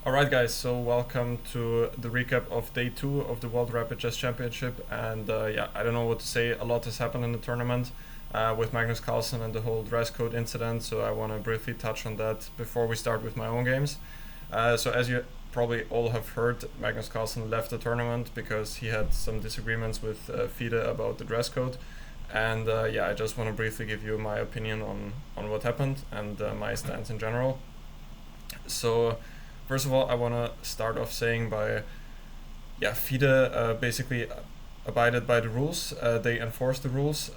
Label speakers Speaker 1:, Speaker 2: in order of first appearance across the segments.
Speaker 1: Alright guys, so welcome to the recap of day 2 of the World Rapid Chess Championship, and I don't know what to say. A lot has happened in the tournament with Magnus Carlsen and the whole dress code incident, so I want to briefly touch on that before we start with my own games. So as you probably all have heard, Magnus Carlsen left the tournament because he had some disagreements with FIDE about the dress code, and I just want to briefly give you my opinion on what happened and my stance in general. So first of all, I want to start off saying FIDE basically abided by the rules. They enforced the rules,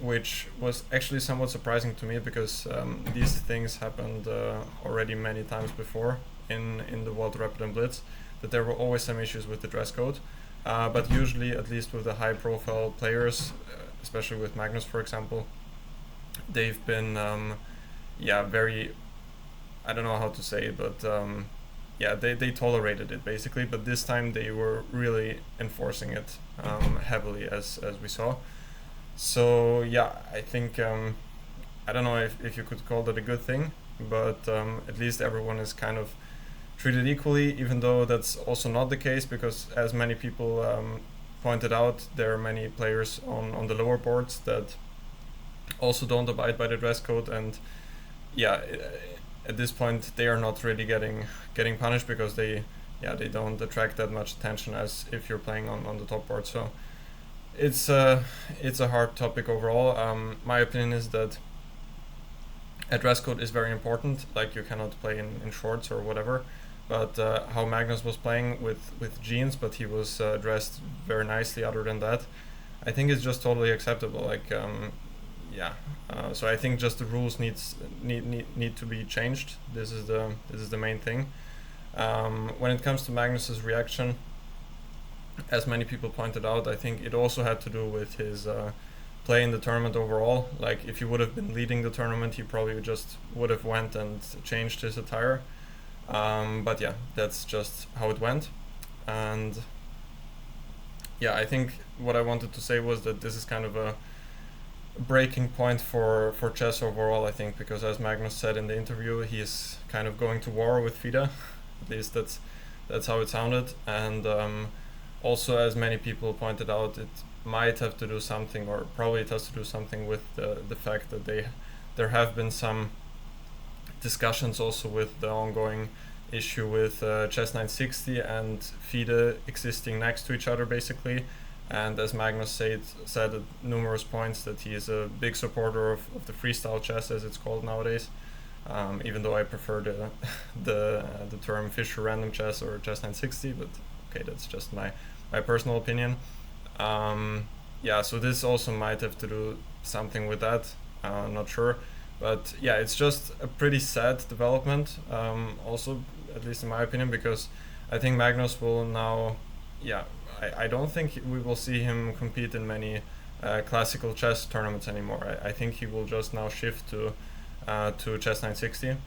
Speaker 1: which was actually somewhat surprising to me because these things happened already many times before in the World Rapid and Blitz, that there were always some issues with the dress code. But usually, at least with the high-profile players, especially with Magnus, for example, they've been very, I don't know how to say it, but they tolerated it basically. But this time they were really enforcing it heavily, as we saw. So I think I don't know if you could call that a good thing, but at least everyone is kind of treated equally, even though that's also not the case, because as many people pointed out, there are many players on the lower boards that also don't abide by the dress code, and at this point they are not really getting punished because they don't attract that much attention as if you're playing on the top board. So it's a hard topic overall. My opinion is that a dress code is very important. Like, you cannot play in shorts or whatever, but how Magnus was playing with jeans, but he was dressed very nicely other than that, I think it's just totally acceptable. Like so I think just the rules need to be changed. This is the main thing. When it comes to Magnus's reaction, as many people pointed out, I think it also had to do with his play in the tournament overall. Like, if he would have been leading the tournament, he probably just would have went and changed his attire. But that's just how it went. And I think what I wanted to say was that this is kind of a breaking point for chess overall, I think, because as Magnus said in the interview, he's kind of going to war with FIDE. At least that's how it sounded. And also, as many people pointed out, it might have to do something, or probably it has to do something with the fact that there have been some discussions also with the ongoing issue with Chess 960 and FIDE existing next to each other basically. And as Magnus said at numerous points, that he is a big supporter of the freestyle chess, as it's called nowadays, even though I prefer the term Fischer random chess or Chess 960, but okay, that's just my personal opinion. So this also might have to do something with that, I'm not sure. But it's just a pretty sad development, also, at least in my opinion, because I think Magnus will now, I don't think we will see him compete in many classical chess tournaments anymore. I think he will just now shift to Chess 960,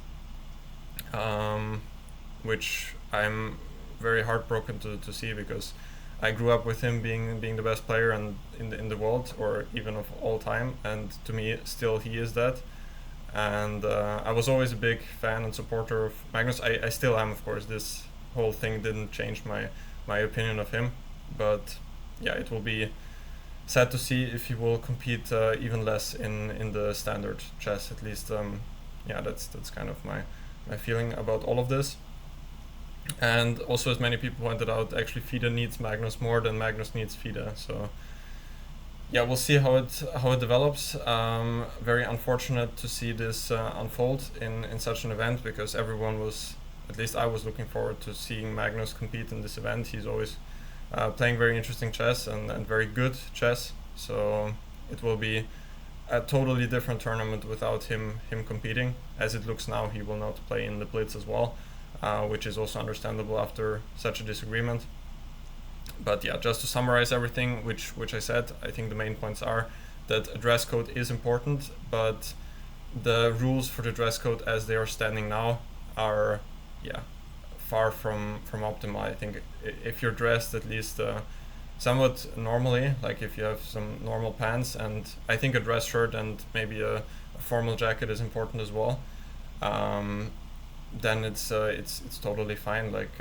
Speaker 1: which I'm very heartbroken to see, because I grew up with him being the best player and in the world, or even of all time, and to me still he is that. And I was always a big fan and supporter of Magnus. I still am, of course. This whole thing didn't change my opinion of him, but it will be sad to see if he will compete even less in the standard chess, at least. That's kind of my feeling about all of this. And also, as many people pointed out, actually FIDE needs Magnus more than Magnus needs FIDE. So we'll see how it develops. Very unfortunate to see this unfold in such an event, because everyone was, at least I was, looking forward to seeing Magnus compete in this event. He's always playing very interesting chess and very good chess. So it will be a totally different tournament without him competing. As it looks now, he will not play in the Blitz as well, which is also understandable after such a disagreement. But just to summarize everything which I said, I think the main points are that a dress code is important, but the rules for the dress code as they are standing now are far from optimal. I think if you're dressed at least somewhat normally, like if you have some normal pants, and I think a dress shirt and maybe a formal jacket is important as well. then it's totally fine. Like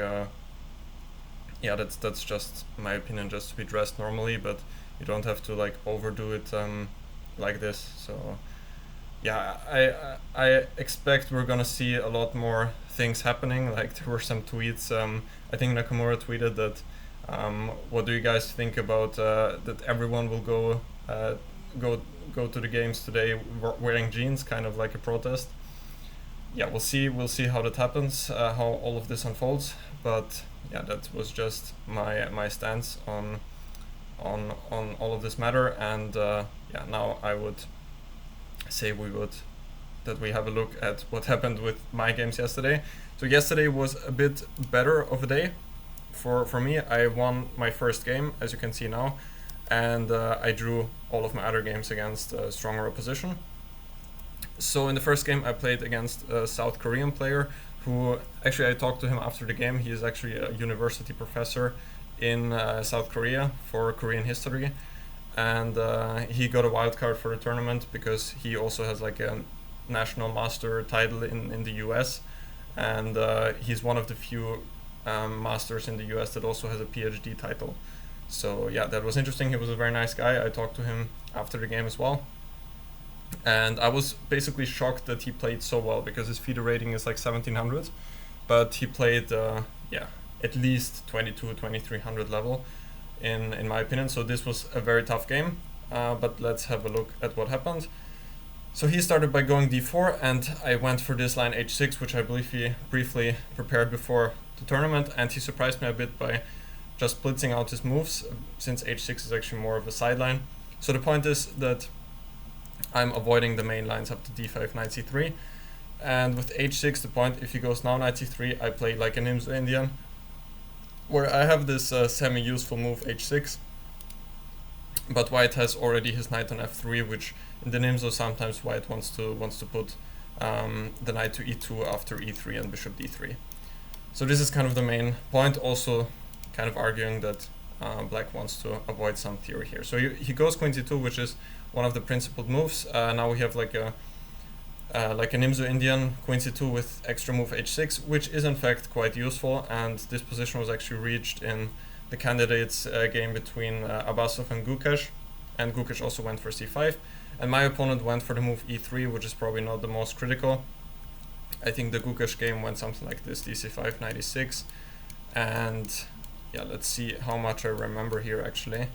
Speaker 1: yeah, that's just my opinion, just to be dressed normally, but you don't have to like overdo it like this. So yeah, I expect we're gonna see a lot more things happening. Like there were some tweets. I think Nakamura tweeted that. What do you guys think about that? Everyone will go go to the games today wearing jeans, kind of like a protest. Yeah, we'll see. We'll see how that happens, how all of this unfolds. But yeah, that was just my stance on all of this matter. And yeah, now I would say that we have a look at what happened with my games yesterday. So yesterday was a bit better of a day for me. I won my first game, as you can see now, and I drew all of my other games against stronger opposition. So in the first game I played against a South Korean player who, actually I talked to him after the game. He is actually a university professor in South Korea for Korean history, and he got a wild card for the tournament because he also has like a national master title in the US, and he's one of the few masters in the US that also has a PhD title. So yeah, that was interesting. He was a very nice guy. I talked to him after the game as well, and I was basically shocked that he played so well because his FIDE rating is like 1700, but he played yeah, at least 2300 level in my opinion. So this was a very tough game, but let's have a look at what happened. So he started by going d4, and I went for this line h6, which I believe he briefly prepared before the tournament, and he surprised me a bit by just blitzing out his moves, since h6 is actually more of a sideline. So the point is that I'm avoiding the main lines up to d5, knight c3, and with h6 the point, if he goes now knight c3, I play like an Nimzo Indian, where I have this semi-useful move h6, but white has already his knight on f3, which in the Nimzo sometimes white wants to put the knight to e2 after e3 and bishop d3. So this is kind of the main point, also kind of arguing that black wants to avoid some theory here. So he goes queen c2, which is one of the principled moves. Now we have like a Nimzo Indian queen c2 with extra move h6, which is in fact quite useful, and this position was actually reached in the candidates game between Abbasov and Gukesh also went for c5, and my opponent went for the move e3, which is probably not the most critical. I think the Gukesh game went something like this, dc5, knight e6, and yeah, let's see how much I remember here actually,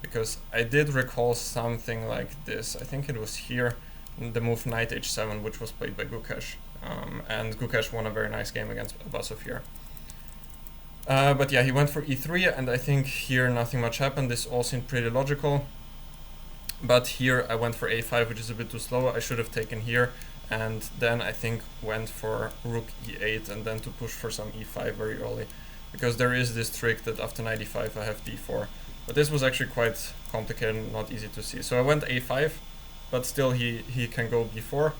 Speaker 1: because I did recall something like this. I think it was here, the move knight h7, which was played by Gukesh, and Gukesh won a very nice game against Abbasov here. But yeah, he went for e3, and I think here nothing much happened. This all seemed pretty logical, but here I went for a5, which is a bit too slow. I should have taken here, and then I think went for rook e8, and then to push for some e5 very early, because there is this trick that after knight e5 I have d4, but this was actually quite complicated and not easy to see. So I went a5, but still he can go b4,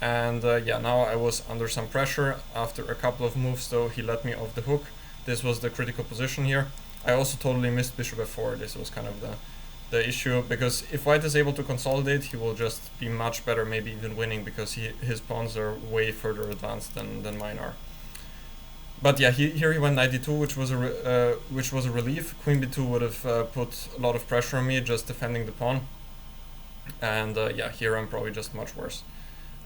Speaker 1: and yeah, now I was under some pressure. After a couple of moves though, he let me off the hook. This was the critical position here. I also totally missed bishop f4. This was kind of the issue, because if white is able to consolidate, he will just be much better, maybe even winning, because his pawns are way further advanced than mine are. But yeah, here he went knight d2, which was a relief. Queen b2 would have put a lot of pressure on me, just defending the pawn. And yeah, here I'm probably just much worse.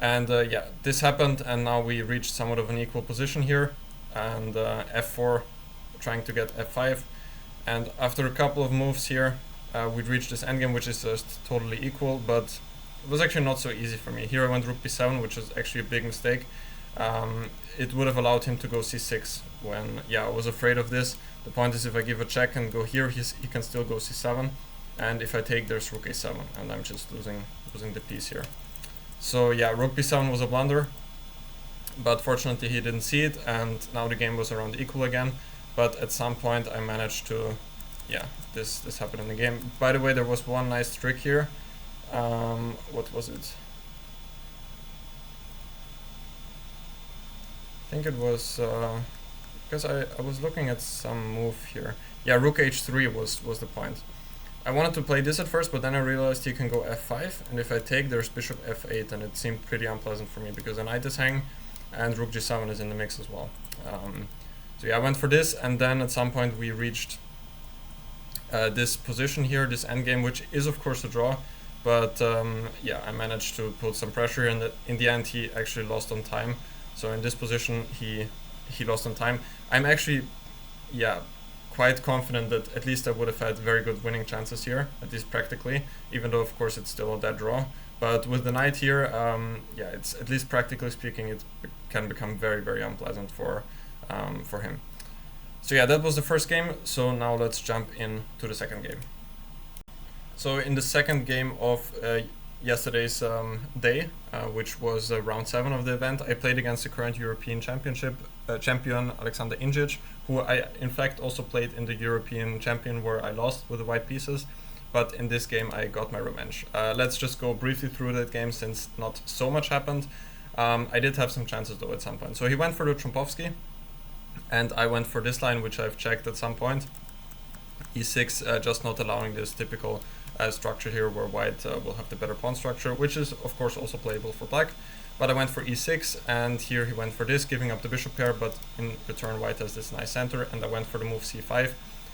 Speaker 1: And yeah, this happened, and now we reached somewhat of an equal position here. And f4, trying to get f5. And after a couple of moves here, we'd reached this endgame, which is just totally equal, but it was actually not so easy for me. Here I went rook b7, which is actually a big mistake. It would have allowed him to go c6 when, yeah, I was afraid of this. The point is, if I give a check and go here, he can still go c7, and if I take, there's rook a7, and I'm just losing the piece here. So yeah, rook b7 was a blunder, but fortunately he didn't see it, and now the game was around equal again. But at some point I managed to, yeah, this happened in the game. By the way, there was one nice trick here. What was it? I think it was because I was looking at some move here. Yeah, rook h3 was the point. I wanted to play this at first, but then I realized he can go f5, and if I take, there's bishop f8, and it seemed pretty unpleasant for me because the knight is hanging, and rook g7 is in the mix as well. So yeah, I went for this, and then at some point we reached this position here, this endgame, which is of course a draw, but yeah, I managed to put some pressure, and in the end he actually lost on time. So in this position he lost on time. I'm actually, yeah, quite confident that at least I would have had very good winning chances here, at least practically, even though of course it's still a dead draw. But with the knight here, yeah, it's at least practically speaking, it can become very, very unpleasant for him. So yeah, that was the first game. So now let's jump into the second game. So in the second game of yesterday's day, which was round 7 of the event, I played against the current European Championship champion Aleksandar Indjic, who I in fact also played in the European Champion, where I lost with the white pieces. But in this game I got my revenge. Let's just go briefly through that game, since not so much happened. I did have some chances though at some point. So he went for the Trumpovsky, and I went for this line, which I've checked at some point. e6, just not allowing this typical structure here where white will have the better pawn structure, which is of course also playable for black. But I went for e6, and here he went for this, giving up the bishop pair, but in return white has this nice center, and I went for the move c5,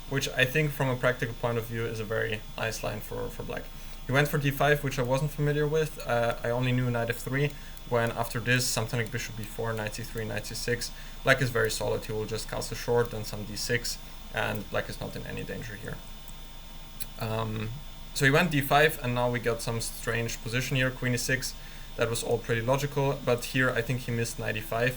Speaker 1: which I think from a practical point of view is a very nice line for black. He went for d5, which I wasn't familiar with. I only knew knight f3, when after this, something like bishop b4, knight c3, knight c6, black is very solid. He will just castle short, then some d6, and black is not in any danger here. So he went d5, and now we got some strange position here, queen e6. That was all pretty logical, but here I think he missed knight e5,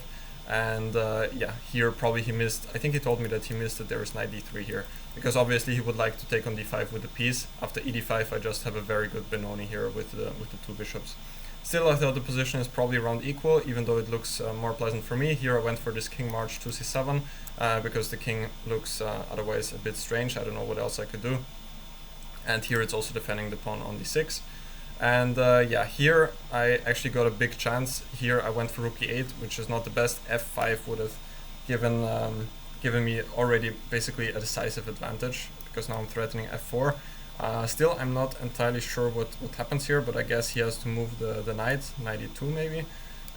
Speaker 1: and yeah, here probably he missed, I think he told me that he missed that there is knight d3 here, because obviously he would like to take on d5 with the piece. After ed5 I just have a very good Benoni here with the two bishops. Still, I thought the position is probably around equal, even though it looks more pleasant for me. Here I went for this king march to c7, because the king looks otherwise a bit strange. I don't know what else I could do. And here it's also defending the pawn on d6. And yeah, here I actually got a big chance. Here I went for rook e8, which is not the best. f5 would have given me already basically a decisive advantage, because now I'm threatening f4. Still, I'm not entirely sure what happens here, but I guess he has to move the knight, knight e2 maybe,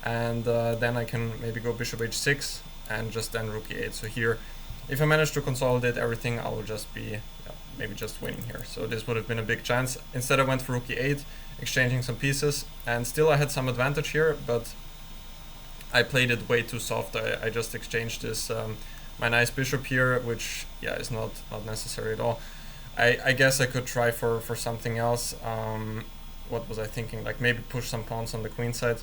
Speaker 1: and then I can maybe go bishop h6 and just then rook e8. So here, if I manage to consolidate everything, I will just be maybe just winning here. So this would have been a big chance. Instead I went for rook e8, exchanging some pieces, and still I had some advantage here, but I played it way too soft. I just exchanged this my nice bishop here, which yeah is not necessary at all. I guess I could try for something else. What was I thinking? Like maybe push some pawns on the queen side.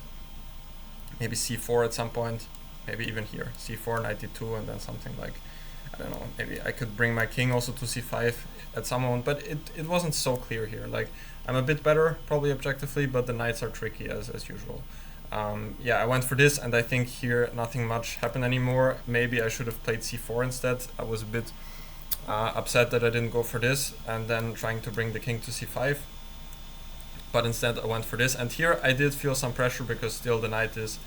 Speaker 1: Maybe c4 at some point. Maybe even here. c4, knight d2, and then something like, I don't know, maybe I could bring my king also to c5 at some moment. But it wasn't so clear here. Like, I'm a bit better, probably objectively, but the knights are tricky as usual. Yeah, I went for this, and I think here nothing much happened anymore. Maybe I should have played c4 instead. I was a bit upset that I didn't go for this, and then trying to bring the king to c5. But instead I went for this, and here I did feel some pressure, because still the knight is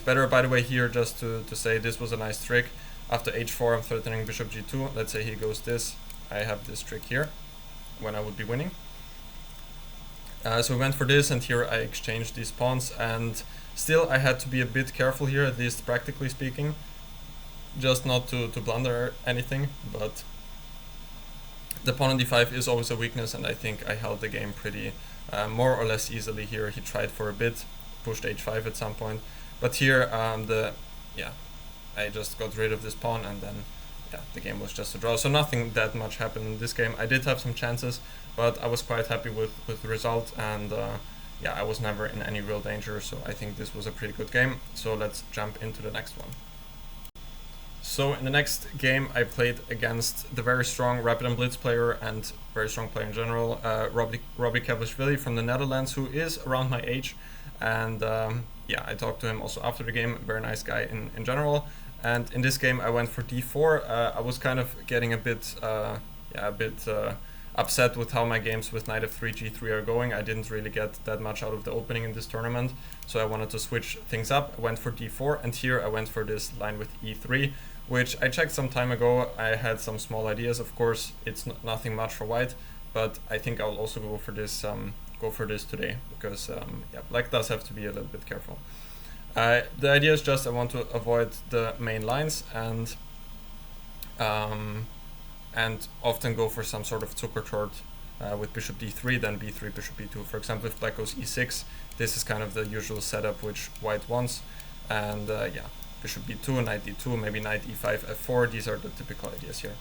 Speaker 1: better. By the way, here just to say, this was a nice trick. After h4 I'm threatening bishop g2. Let's say he goes this, I have this trick here when I would be winning. So we went for this, and here I exchanged these pawns, and still I had to be a bit careful here, at least practically speaking, just not to blunder anything. But the pawn on d5 is always a weakness, and I think I held the game pretty more or less easily here. He tried for a bit, pushed h5 at some point, but here I just got rid of this pawn, and then yeah, the game was just a draw. So nothing that much happened in this game. I did have some chances, but I was quite happy with the result, and yeah, I was never in any real danger, so I think this was a pretty good game. So let's jump into the next one. So in the next game I played against the very strong Rapid and Blitz player, and very strong player in general, Robby Kevlishvili from the Netherlands, who is around my age. And yeah, I talked to him also after the game, very nice guy in general. And in this game I went for d4. I was kind of getting a bit upset with how my games with knight f3, g3 are going. I didn't really get that much out of the opening in this tournament, so I wanted to switch things up. I went for d4, and here I went for this line with e3, which I checked some time ago. I had some small ideas. Of course, it's nothing much for white, but I think I'll also go for this today, because yeah, black does have to be a little bit careful. The idea is just I want to avoid the main lines and often go for some sort of Zuckertort with bishop d3, then b3, bishop b2. For example, if black goes e6, this is kind of the usual setup which white wants. And yeah, bishop b2, knight d2, maybe knight e5, f4. These are the typical ideas here.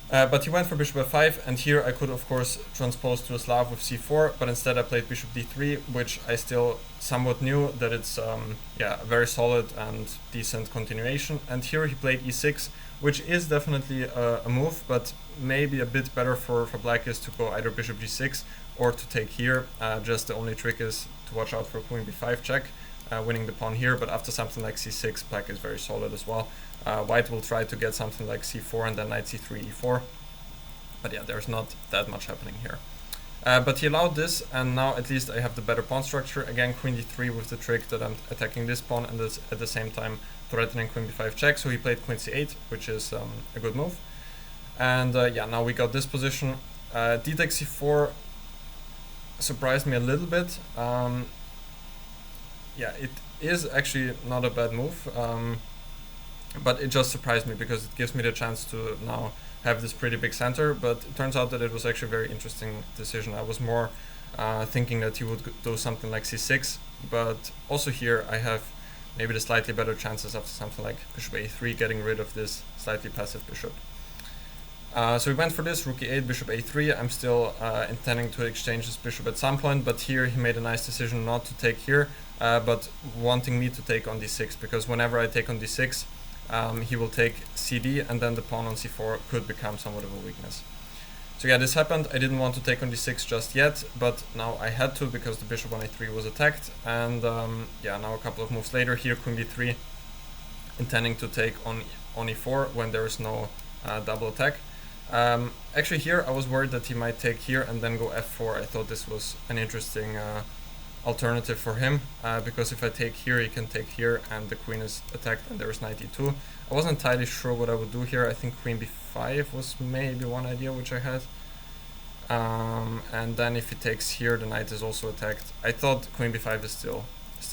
Speaker 1: But he went for bishop f5, and here I could of course transpose to a Slav with c4, but instead I played bishop d3, which I still somewhat knew that it's yeah, a very solid and decent continuation. And here he played e6, which is definitely a move, but maybe a bit better for black is to go either bishop g6 or to take here. Just the only trick is to watch out for queen b5 check, winning the pawn here, but after something like c6, black is very solid as well. White will try to get something like c4 and then knight c3, e4. But yeah, there's not that much happening here. But he allowed this, and now at least I have the better pawn structure. Again, queen d3 with the trick that I'm attacking this pawn and this, at the same time threatening queen b5 check. So he played queen c8, which is a good move. And yeah, now we got this position. D takes c4 surprised me a little bit. Yeah, it is actually not a bad move. But it just surprised me because it gives me the chance to now have this pretty big center, but it turns out that it was actually a very interesting decision. I was more thinking that he would do something like c6, but also here I have maybe the slightly better chances after something like bishop a3, getting rid of this slightly passive bishop. So we went for this, rook e8, bishop a3. I'm still intending to exchange this bishop at some point, but here he made a nice decision not to take here, but wanting me to take on d6, because whenever I take on d6, he will take cd, and then the pawn on c4 could become somewhat of a weakness. So yeah, this happened. I didn't want to take on d6 just yet, but now I had to because the bishop on a3 was attacked. And yeah, now a couple of moves later, here queen b3, intending to take on e4 when there is no double attack. Actually here I was worried that he might take here and then go f4. I thought this was an interesting alternative for him, because if I take here, he can take here and the queen is attacked and there is knight e2. I wasn't entirely sure what I would do here. I think queen b5 was maybe one idea which I had. And then if he takes here, the knight is also attacked. I thought queen b5 is still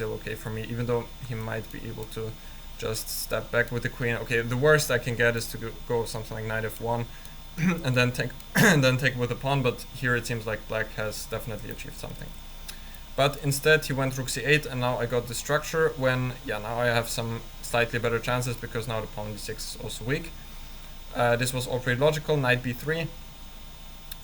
Speaker 1: okay for me, even though he might be able to just step back with the queen. Okay, the worst I can get is to go something like knight f1 and then take and then take with the pawn, but here it seems like black has definitely achieved something. But instead he went rook c8, and now I got the structure when, yeah, now I have some slightly better chances because now the pawn d6 is also weak. This was all pretty logical, knight b3.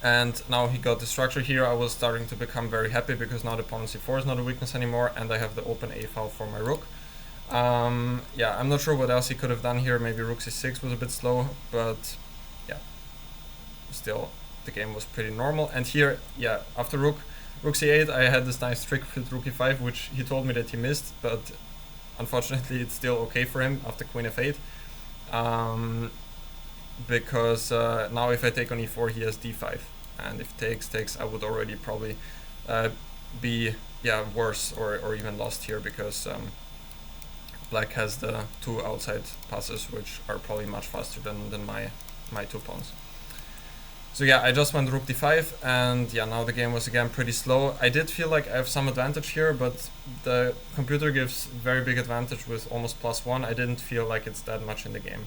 Speaker 1: And now he got the structure here. I was starting to become very happy because now the pawn on c4 is not a weakness anymore, and I have the open a file for my rook. Yeah, I'm not sure what else he could have done here. Maybe rook c6 was a bit slow, but yeah, still the game was pretty normal. And here, yeah, after rook c8, I had this nice trick with rook e5, which he told me that he missed, but unfortunately it's still okay for him after queen f8. Because now if I take on e4, he has d5, and if takes, I would already probably be, yeah, worse or even lost here, because black has the two outside passes, which are probably much faster than my two pawns. So yeah, I just went rook d5, and yeah, now the game was again pretty slow. I did feel like I have some advantage here, but the computer gives very big advantage with almost +1. I didn't feel like it's that much in the game,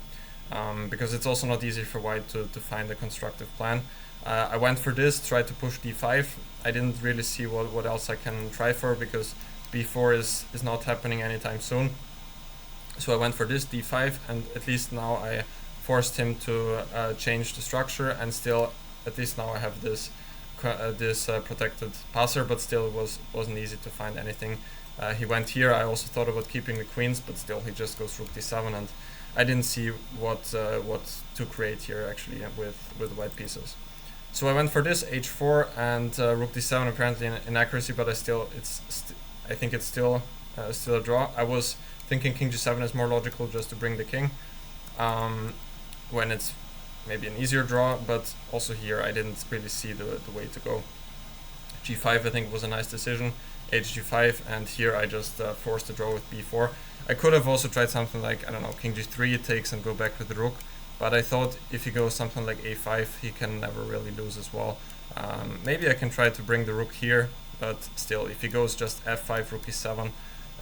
Speaker 1: because it's also not easy for white to find a constructive plan. I went for this, tried to push d5. I didn't really see what else I can try for, because b4 is not happening anytime soon. So I went for this, d5, and at least now I forced him to change the structure, and still, at least now I have this protected passer, but still it wasn't easy to find anything. He went here. I also thought about keeping the queens, but still he just goes rook d7, and I didn't see what to create here actually with white pieces. So I went for this h4 and rook d7, apparently an inaccuracy, but I think it's still a draw. I was thinking king g7 is more logical, just to bring the king, when it's maybe an easier draw, but also here I didn't really see the way to go. g5 I think was a nice decision, hg5, and here I just forced the draw with b4. I could have also tried something like, I don't know, king g3 takes and go back with the rook, but I thought if he goes something like a5, he can never really lose as well. Maybe I can try to bring the rook here, but still, if he goes just f5, rook e7,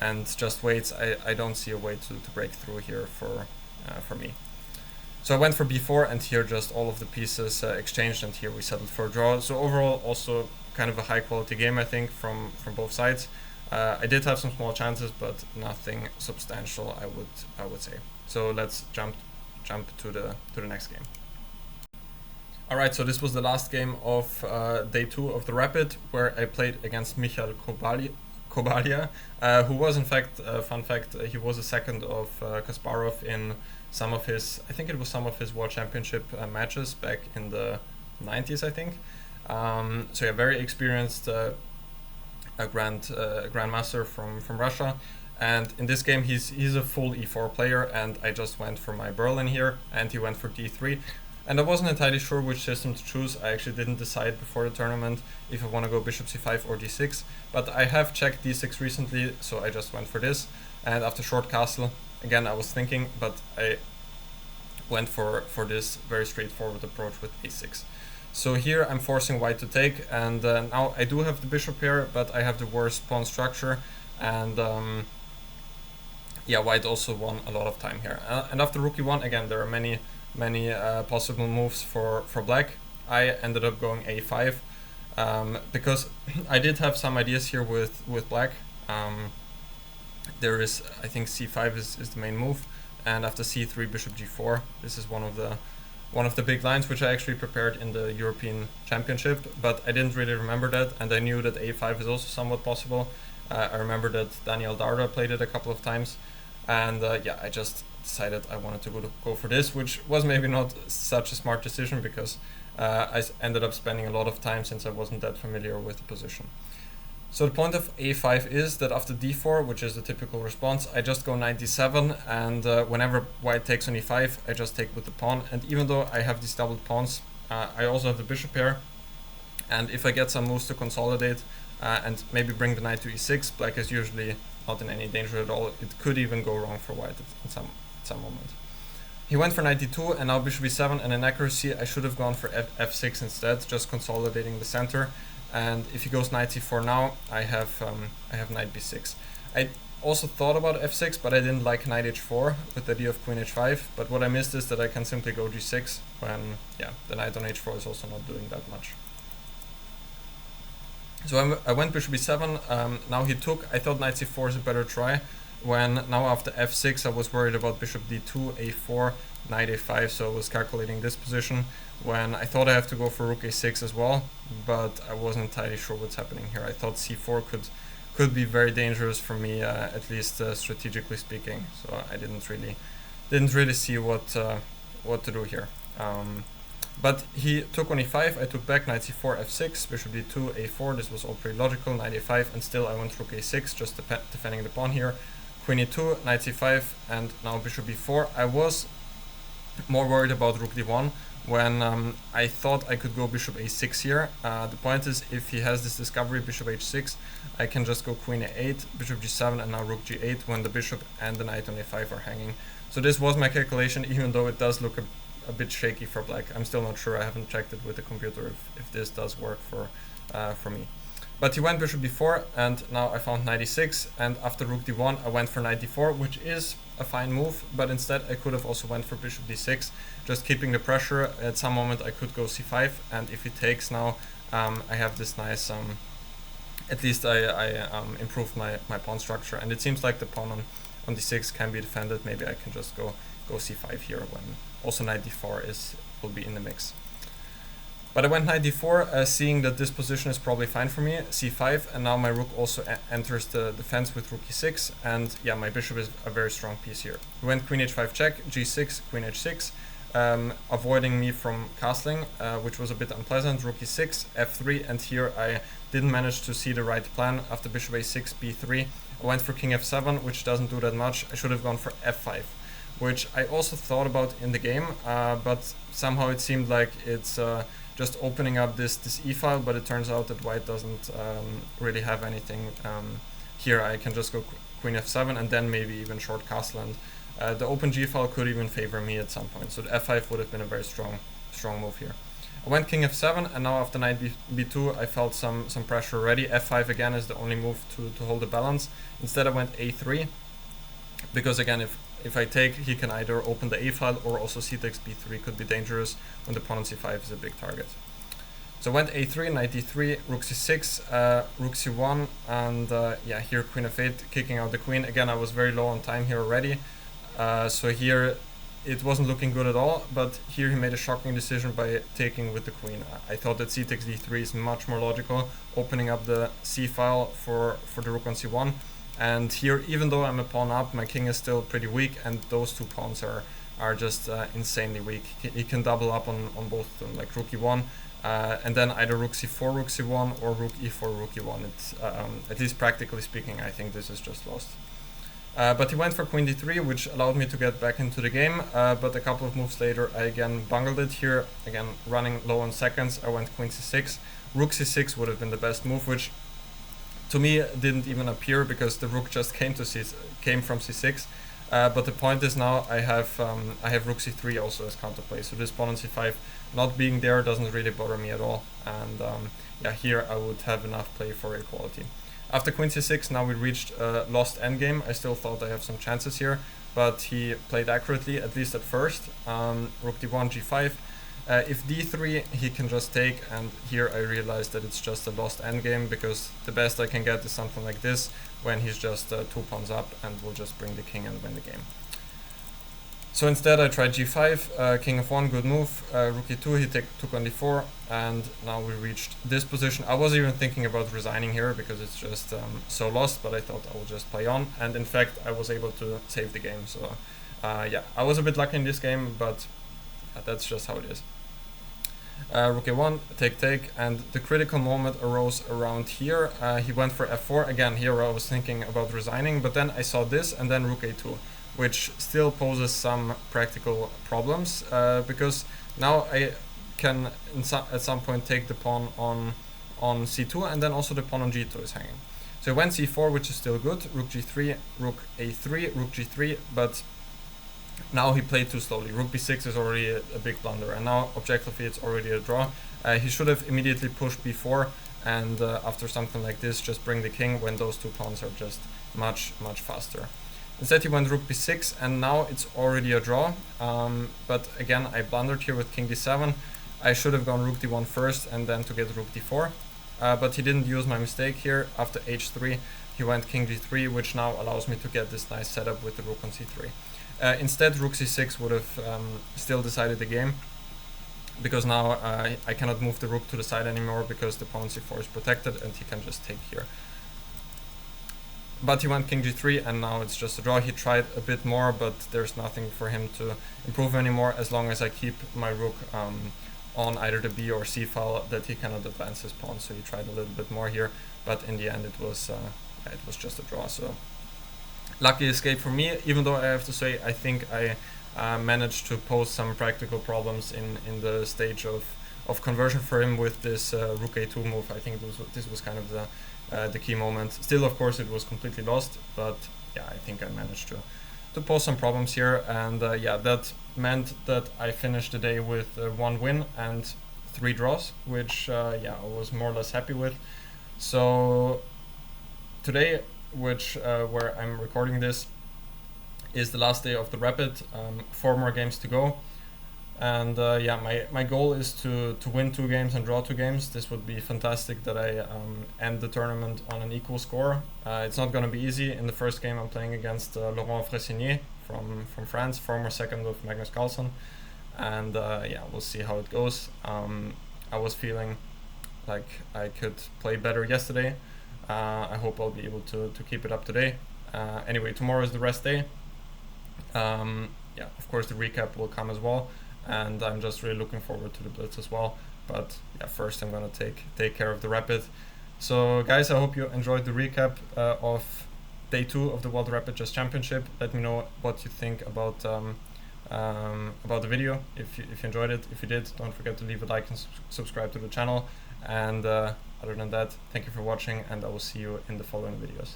Speaker 1: and just waits, I don't see a way to break through here for me. So I went for b4, and here just all of the pieces exchanged, and here we settled for a draw. So overall, also kind of a high quality game, I think, from both sides. I did have some small chances, but nothing substantial, I would say. So let's jump to the next game. All right, so this was the last game of day 2 of the Rapid, where I played against Mikhail Kobalia, who was, in fact, fun fact, he was a second of Kasparov in some of his World Championship matches back in the 90s, I think. So yeah, very experienced grandmaster from Russia. And in this game, he's a full e4 player, and I just went for my Berlin here, and he went for d3. And I wasn't entirely sure which system to choose. I actually didn't decide before the tournament if I want to go bishop c5 or d6, but I have checked d6 recently, so I just went for this. And after short castle, again, I was thinking, but I went for this very straightforward approach with a6. So here I'm forcing white to take, and now I do have the bishop here, but I have the worst pawn structure, and yeah, white also won a lot of time here. And after rook e1, again, there are many possible moves for black. I ended up going a5 because I did have some ideas here with black. There is, I think, c5 is the main move, and after c3, bishop g4. This is one of the big lines which I actually prepared in the European Championship, but I didn't really remember that, and I knew that a5 is also somewhat possible. I remember that Daniel Darda played it a couple of times, and yeah, I just decided I wanted to go for this, which was maybe not such a smart decision because I ended up spending a lot of time since I wasn't that familiar with the position. So the point of a5 is that after d4, which is the typical response, I just go knight d7, and whenever white takes on e5, I just take with the pawn. And even though I have these doubled pawns, I also have the bishop here, and if I get some moves to consolidate and maybe bring the knight to e6, black is usually not in any danger at all. It could even go wrong for white at some moment. He went for knight d2, and now bishop e7, and in accuracy I should have gone for f6 instead, just consolidating the center. And if he goes knight c4 now, I have knight b6. I also thought about f6, but I didn't like knight h4 with the idea of queen h5. But what I missed is that I can simply go g6 when, yeah, the knight on h4 is also not doing that much. So I went bishop e7. Now he took. I thought knight c4 is a better try. When now after f6, I was worried about bishop d2, a4, knight a5. So I was calculating this position. When I thought I have to go for rook a6 as well, but I wasn't entirely sure what's happening here. I thought c4 could be very dangerous for me, at least strategically speaking. So I didn't really see what to do here. But he took on e5, I took back, knight c4, f6, bishop d2, a4. This was all pretty logical, knight a5, and still I went rook a6, just defending the pawn here. Queen e2, knight c5, and now bishop b4. I was more worried about rook d1 when I thought I could go bishop a6 here. The point is, if he has this discovery, bishop h6, I can just go queen a8, bishop g7, and now rook g8 when the bishop and the knight on a5 are hanging. So this was my calculation, even though it does look a bit shaky for black. I'm still not sure. I haven't checked it with the computer if this does work for me. But he went bishop b4, and now I found knight e6, and after rook d1 I went for knight d4, which is a fine move, but instead I could have also went for bishop d6, just keeping the pressure. At some moment I could go c5, and if he takes now, I have this nice, at least I improved my pawn structure, and it seems like the pawn on d6 can be defended. Maybe I can just go c5 here when also knight d4 will be in the mix. But I went knight d4, seeing that this position is probably fine for me, c5, and now my rook also enters the defense with rook e6, and yeah, my bishop is a very strong piece here. We went queen h5 check, g6, queen h6, avoiding me from castling, which was a bit unpleasant, rook e6, f3, and here I didn't manage to see the right plan. After bishop a6, b3, I went for king f7, which doesn't do that much. I should have gone for f5, which I also thought about in the game, but somehow it seemed like it's just opening up this e-file, but it turns out that white doesn't really have anything here. I can just go queen f7 and then maybe even short castle, and the open g-file could even favor me at some point, so the f5 would have been a very strong move here. I went king f7, and now after knight b2 I felt some pressure already. f5 again is the only move to hold the balance. Instead I went a3, because again if I take, he can either open the a file, or also c takes b3 could be dangerous when the pawn on c5 is a big target. So I went a3, knight d3, rook c6, rook c1, and yeah, here queen f8, kicking out the queen. Again, I was very low on time here already, so here it wasn't looking good at all, but here he made a shocking decision by taking with the queen. I thought that c takes d3 is much more logical, opening up the c file for the rook on c1. And here, even though I'm a pawn up, my king is still pretty weak, and those two pawns are just insanely weak. He can double up on both of them, like rook e1, and then either rook c4, rook c1, or rook e4, rook e1. It's, at least practically speaking, I think this is just lost. But he went for queen d3, which allowed me to get back into the game, but a couple of moves later I again bungled it here, again running low on seconds. I went queen c6. Rook c6 would have been the best move, which to me didn't even appear because the rook just came from c6. But the point is now I have rook c3 also as counterplay, so this pawn on c5 not being there doesn't really bother me at all, and yeah, here I would have enough play for equality. After queen c6, now we reached a lost endgame. I still thought I have some chances here, but he played accurately, at least at first. Rook d1, g5. If d3, he can just take, and here I realized that it's just a lost endgame, because the best I can get is something like this, when he's just 2 pawns up and will just bring the king and win the game. So instead I tried g5, king f1, good move, rook e2, he took on d4, and now we reached this position. I was even thinking about resigning here, because it's just so lost, but I thought I would just play on, and in fact I was able to save the game. So yeah, I was a bit lucky in this game, but that's just how it is. Rook a1, take, and the critical moment arose around here. He went for f4. Again, here I was thinking about resigning, but then I saw this, and then rook a2, which still poses some practical problems, because now I can at some point take the pawn on c2, and then also the pawn on g2 is hanging. So I went c4, which is still good, rook g3, rook a3, rook g3, but now he played too slowly. Rook b6 is already a big blunder, and now objectively it's already a draw. He should have immediately pushed b4, and after something like this just bring the king when those two pawns are just much faster. Instead he went rook b6, and now it's already a draw, but again I blundered here with king d7. I should have gone rook d1 first and then to get rook d4, but he didn't use my mistake here. After h3 he went king d3, which now allows me to get this nice setup with the rook on c3. Instead, rook c6 would have still decided the game, because now I cannot move the rook to the side anymore, because the pawn on c4 is protected and he can just take here. But he went king g3, and now it's just a draw. He tried a bit more, but there's nothing for him to improve anymore as long as I keep my rook on either the b or c file that he cannot advance his pawn. So he tried a little bit more here, but in the end it was just a draw. So lucky escape for me, even though I have to say I think I managed to pose some practical problems in the stage of conversion for him with this rook a2 move. I think this was kind of the key moment. Still, of course, it was completely lost, but yeah, I think I managed to pose some problems here, and yeah, that meant that I finished the day with 1 win and 3 draws, which yeah, I was more or less happy with. So today, which where I'm recording this, is the last day of the Rapid. 4 more games to go, and yeah, my goal is to win 2 games and draw 2 games. This would be fantastic, that I end the tournament on an equal score. It's not going to be easy. In the first game I'm playing against Laurent Fressinier from France, former second of Magnus Carlsen, and yeah, we'll see how it goes. I was feeling like I could play better yesterday. I hope I'll be able to keep it up today. Anyway, tomorrow is the rest day. Yeah, of course the recap will come as well, and I'm just really looking forward to the Blitz as well. But yeah, first I'm gonna take care of the Rapid. So guys, I hope you enjoyed the recap of day 2 of the World Rapid Chess Championship. Let me know what you think about the video. If you enjoyed it, if you did, don't forget to leave a like and subscribe to the channel. And other than that, thank you for watching, and I will see you in the following videos.